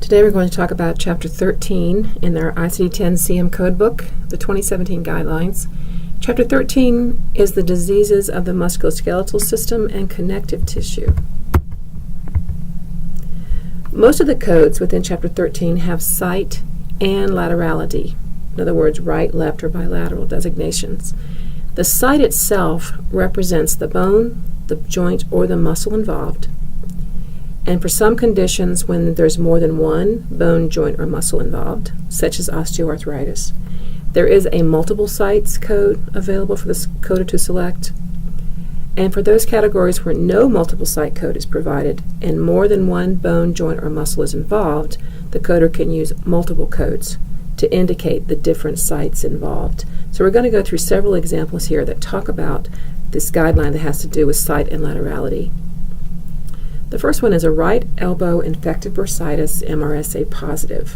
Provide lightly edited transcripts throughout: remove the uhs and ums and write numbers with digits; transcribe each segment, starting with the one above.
Today we're going to talk about Chapter 13 in their ICD-10-CM codebook, the 2017 guidelines. Chapter 13 is the diseases of the musculoskeletal system and connective tissue. Most of the codes within Chapter 13 have site and laterality, in other words, right, left, or bilateral designations. The site itself represents the bone, the joint, or the muscle involved. And for some conditions when there's more than one bone, joint, or muscle involved, such as osteoarthritis, there is a multiple sites code available for this coder to select. And for those categories where no multiple site code is provided and more than one bone, joint, or muscle is involved, the coder can use multiple codes to indicate the different sites involved. So we're going to go through several examples here that talk about this guideline that has to do with site and laterality. The first one is a right elbow infected bursitis, MRSA positive.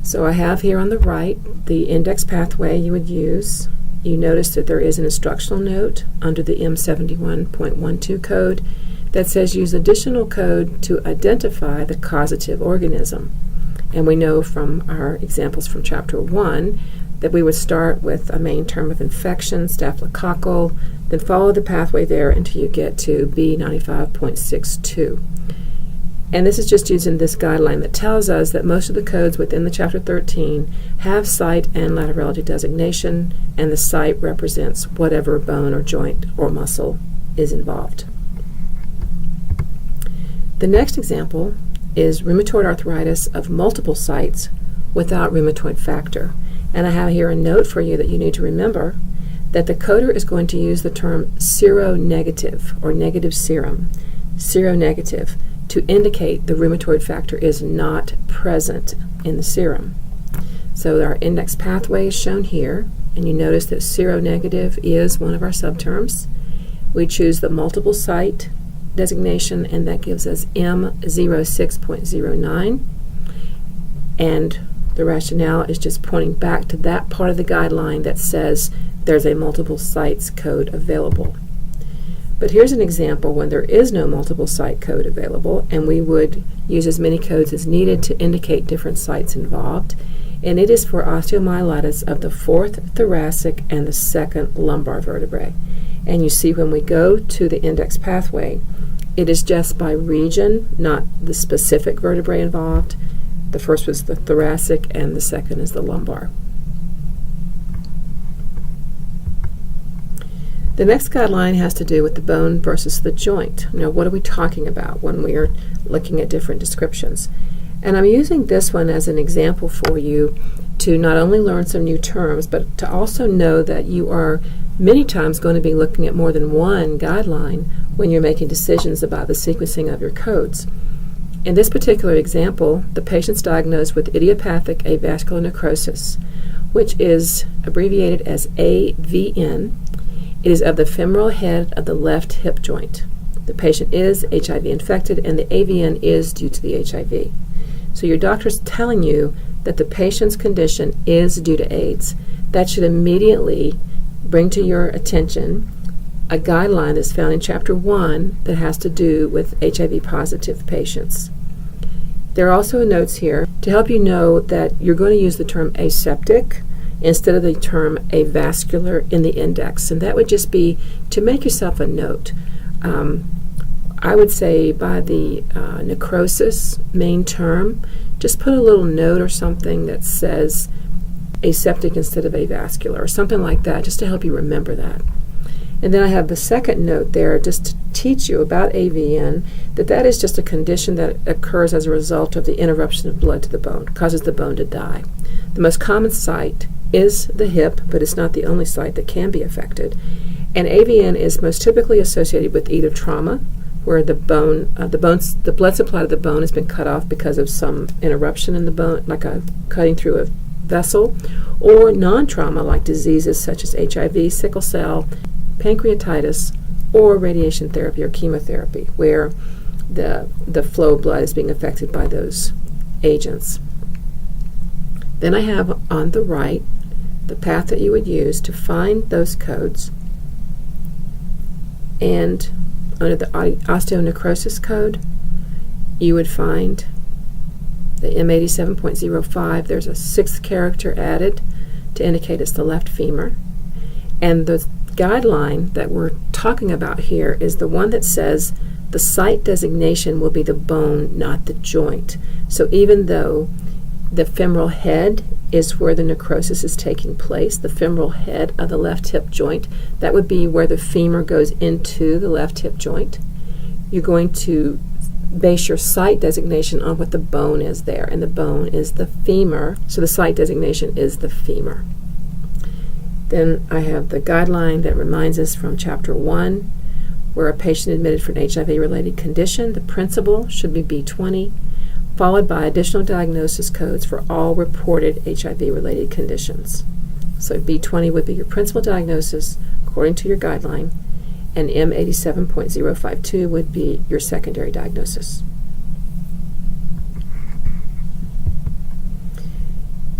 So I have here on the right the index pathway you would use. You notice that there is an instructional note under the M71.12 code that says use additional code to identify the causative organism. And we know from our examples from Chapter 1 that we would start with a main term of infection, staphylococcal, then follow the pathway there until you get to B95.62. And this is just using this guideline that tells us that most of the codes within the Chapter 13 have site and laterality designation, and the site represents whatever bone or joint or muscle is involved. The next example is rheumatoid arthritis of multiple sites without rheumatoid factor. And I have here a note for you that you need to remember that the coder is going to use the term seronegative or negative serum, seronegative, to indicate the rheumatoid factor is not present in the serum. So our index pathway is shown here, and you notice that seronegative is one of our subterms. We choose the multiple site designation, and that gives us M06.09. And the rationale is just pointing back to that part of the guideline that says there's a multiple sites code available. But here's an example when there is no multiple site code available, and we would use as many codes as needed to indicate different sites involved. And it is for osteomyelitis of the fourth thoracic and the second lumbar vertebrae. And you see when we go to the index pathway, it is just by region, not the specific vertebrae involved. The first was the thoracic, and the second is the lumbar. The next guideline has to do with the bone versus the joint. Now, what are we talking about when we are looking at different descriptions? And I'm using this one as an example for you to not only learn some new terms, but to also know that you are many times going to be looking at more than one guideline when you're making decisions about the sequencing of your codes. In this particular example, the patient's diagnosed with idiopathic avascular necrosis, which is abbreviated as AVN. It is of the femoral head of the left hip joint. The patient is HIV infected, and the AVN is due to the HIV. So your doctor's telling you that the patient's condition is due to AIDS. That should immediately bring to your attention a guideline that's found in Chapter 1 that has to do with HIV-positive patients. There are also notes here to help you know that you're going to use the term aseptic instead of the term avascular in the index, and that would just be to make yourself a note. I would say by the necrosis main term, just put a little note or something that says aseptic instead of avascular, or something like that, just to help you remember that. And then I have the second note there just to teach you about AVN, that is just a condition that occurs as a result of the interruption of blood to the bone, causes the bone to die. The most common site is the hip, but it's not the only site that can be affected. And AVN is most typically associated with either trauma, where the blood supply to the bone has been cut off because of some interruption in the bone, like a cutting through a vessel, or non-trauma like diseases such as HIV, sickle cell, pancreatitis, or radiation therapy or chemotherapy, where the flow of blood is being affected by those agents. Then I have on the right the path that you would use to find those codes, and under the osteonecrosis code, you would find the M87.05, there's a sixth character added to indicate it's the left femur. And the guideline that we're talking about here is the one that says the site designation will be the bone, not the joint. So even though the femoral head is where the necrosis is taking place, the femoral head of the left hip joint, that would be where the femur goes into the left hip joint. You're going to base your site designation on what the bone is there, and the bone is the femur, so the site designation is the femur. Then I have the guideline that reminds us from Chapter 1, where a patient admitted for an HIV-related condition, the principal should be B20, followed by additional diagnosis codes for all reported HIV-related conditions. So B20 would be your principal diagnosis according to your guideline, and M87.052 would be your secondary diagnosis.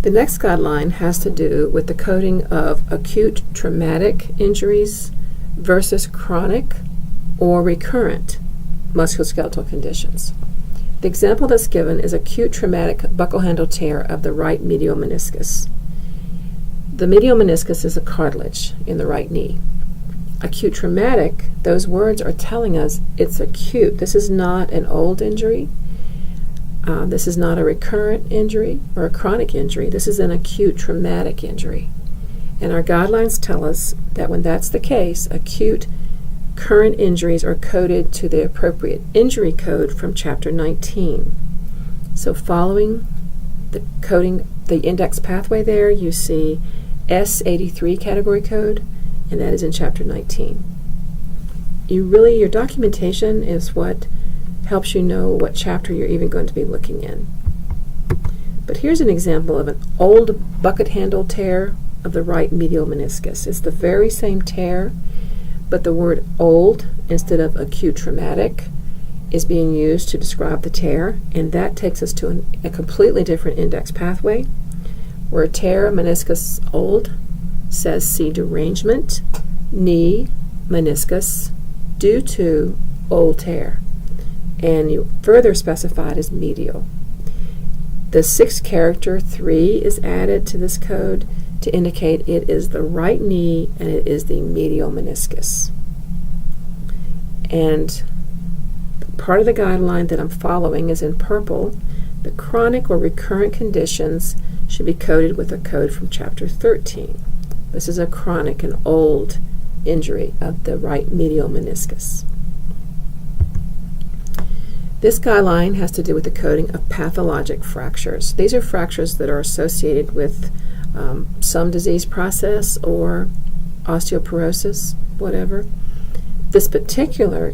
The next guideline has to do with the coding of acute traumatic injuries versus chronic or recurrent musculoskeletal conditions. The example that's given is acute traumatic buccal handle tear of the right medial meniscus. The medial meniscus is a cartilage in the right knee. Acute traumatic, those words are telling us it's acute. This is not an old injury. This is not a recurrent injury or a chronic injury. This is an acute traumatic injury. And our guidelines tell us that when that's the case, acute current injuries are coded to the appropriate injury code from Chapter 19. So following the coding, the index pathway there, you see S83 category code, and that is in Chapter 19. Your documentation is what helps you know what chapter you're even going to be looking in. But here's an example of an old bucket handle tear of the right medial meniscus. It's the very same tear, but the word old instead of acute traumatic is being used to describe the tear, and that takes us to a completely different index pathway, where tear meniscus old says see derangement, knee, meniscus, due to old tear, and you further specified as medial. The sixth character 3 is added to this code to indicate it is the right knee and it is the medial meniscus. And part of the guideline that I'm following is in purple. The chronic or recurrent conditions should be coded with a code from Chapter 13. This is a chronic and old injury of the right medial meniscus. This guideline has to do with the coding of pathologic fractures. These are fractures that are associated with some disease process or osteoporosis, whatever. This particular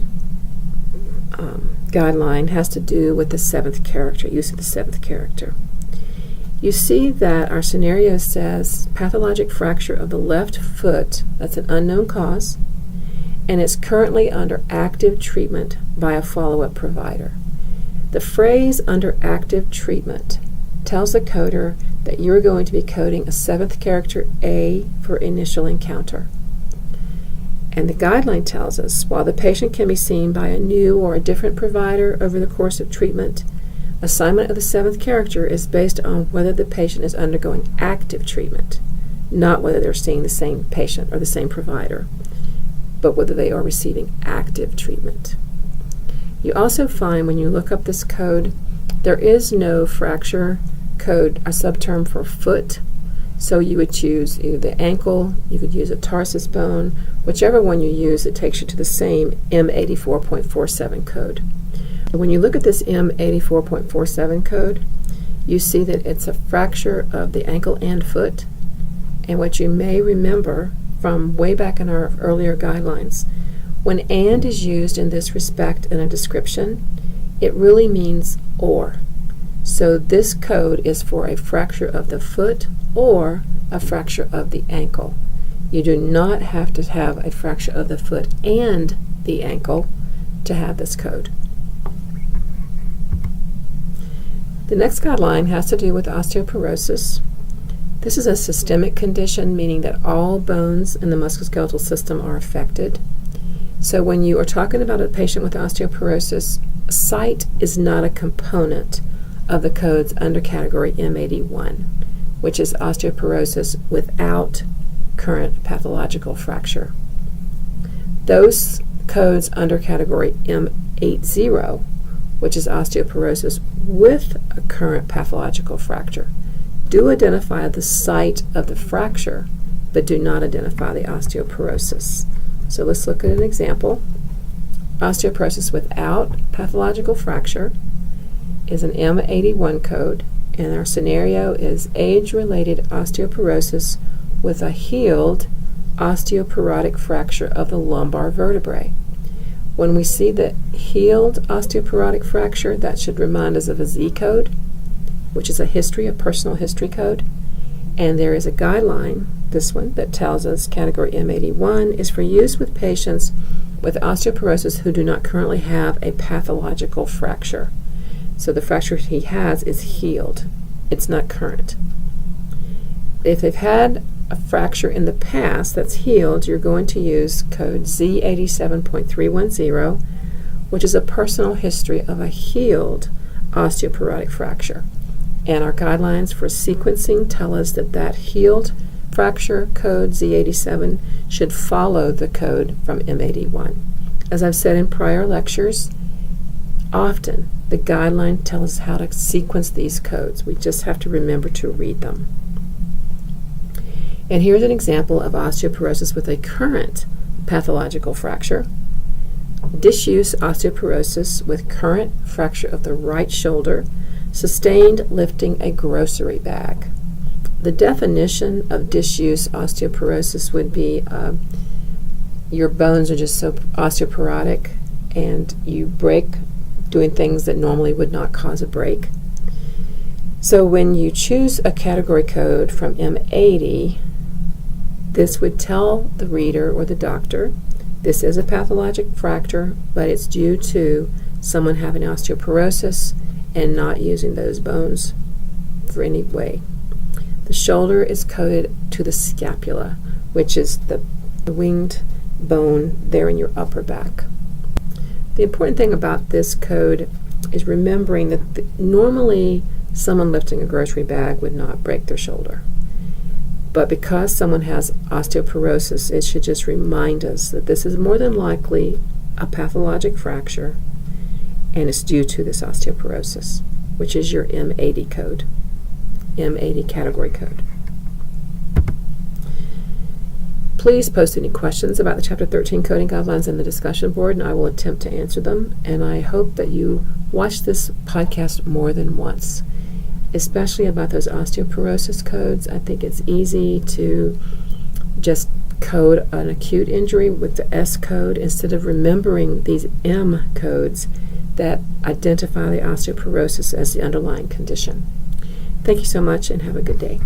guideline has to do with the seventh character, use of the seventh character. You see that our scenario says pathologic fracture of the left foot, that's an unknown cause, and it's currently under active treatment by a follow-up provider. The phrase under active treatment tells the coder that you're going to be coding a seventh character A for initial encounter. And the guideline tells us while the patient can be seen by a new or a different provider over the course of treatment, assignment of the seventh character is based on whether the patient is undergoing active treatment, not whether they're seeing the same patient or the same provider, but whether they are receiving active treatment. You also find when you look up this code, there is no fracture code, a subterm for foot, so you would choose either the ankle, you could use a tarsus bone, whichever one you use, it takes you to the same M84.47 code. When you look at this M84.47 code, you see that it's a fracture of the ankle and foot, and what you may remember from way back in our earlier guidelines, when and is used in this respect in a description, it really means or. So this code is for a fracture of the foot or a fracture of the ankle. You do not have to have a fracture of the foot and the ankle to have this code. The next guideline has to do with osteoporosis. This is a systemic condition, meaning that all bones in the musculoskeletal system are affected. So when you are talking about a patient with osteoporosis, site is not a component of the codes under category M81, which is osteoporosis without current pathological fracture. Those codes under category M80, which is osteoporosis with a current pathological fracture, do identify the site of the fracture, but do not identify the osteoporosis. So let's look at an example. Osteoporosis without pathological fracture is an M81 code, and our scenario is age-related osteoporosis with a healed osteoporotic fracture of the lumbar vertebrae. When we see the healed osteoporotic fracture, that should remind us of a Z code, which is a personal history code. And there is a guideline, this one, that tells us category M81 is for use with patients with osteoporosis who do not currently have a pathological fracture. So the fracture he has is healed. It's not current. If they've had a fracture in the past that's healed, you're going to use code Z87.310, which is a personal history of a healed osteoporotic fracture. And our guidelines for sequencing tell us that that healed fracture code Z87 should follow the code from M81. As I've said in prior lectures, often the guideline tells us how to sequence these codes. We just have to remember to read them. And here's an example of osteoporosis with a current pathological fracture. Disuse osteoporosis with current fracture of the right shoulder, sustained lifting a grocery bag. The definition of disuse osteoporosis would be your bones are just so osteoporotic and you break doing things that normally would not cause a break. So when you choose a category code from M80, this would tell the reader or the doctor this is a pathologic fracture, but it's due to someone having osteoporosis and not using those bones for any way. The shoulder is coded to the scapula, which is the winged bone there in your upper back. The important thing about this code is remembering that normally someone lifting a grocery bag would not break their shoulder. But because someone has osteoporosis, it should just remind us that this is more than likely a pathologic fracture and it's due to this osteoporosis, which is your M80 code, M80 category code. Please post any questions about the Chapter 13 coding guidelines in the discussion board, and I will attempt to answer them. And I hope that you watch this podcast more than once, especially about those osteoporosis codes. I think it's easy to just code an acute injury with the S code instead of remembering these M codes that identify the osteoporosis as the underlying condition. Thank you so much and have a good day.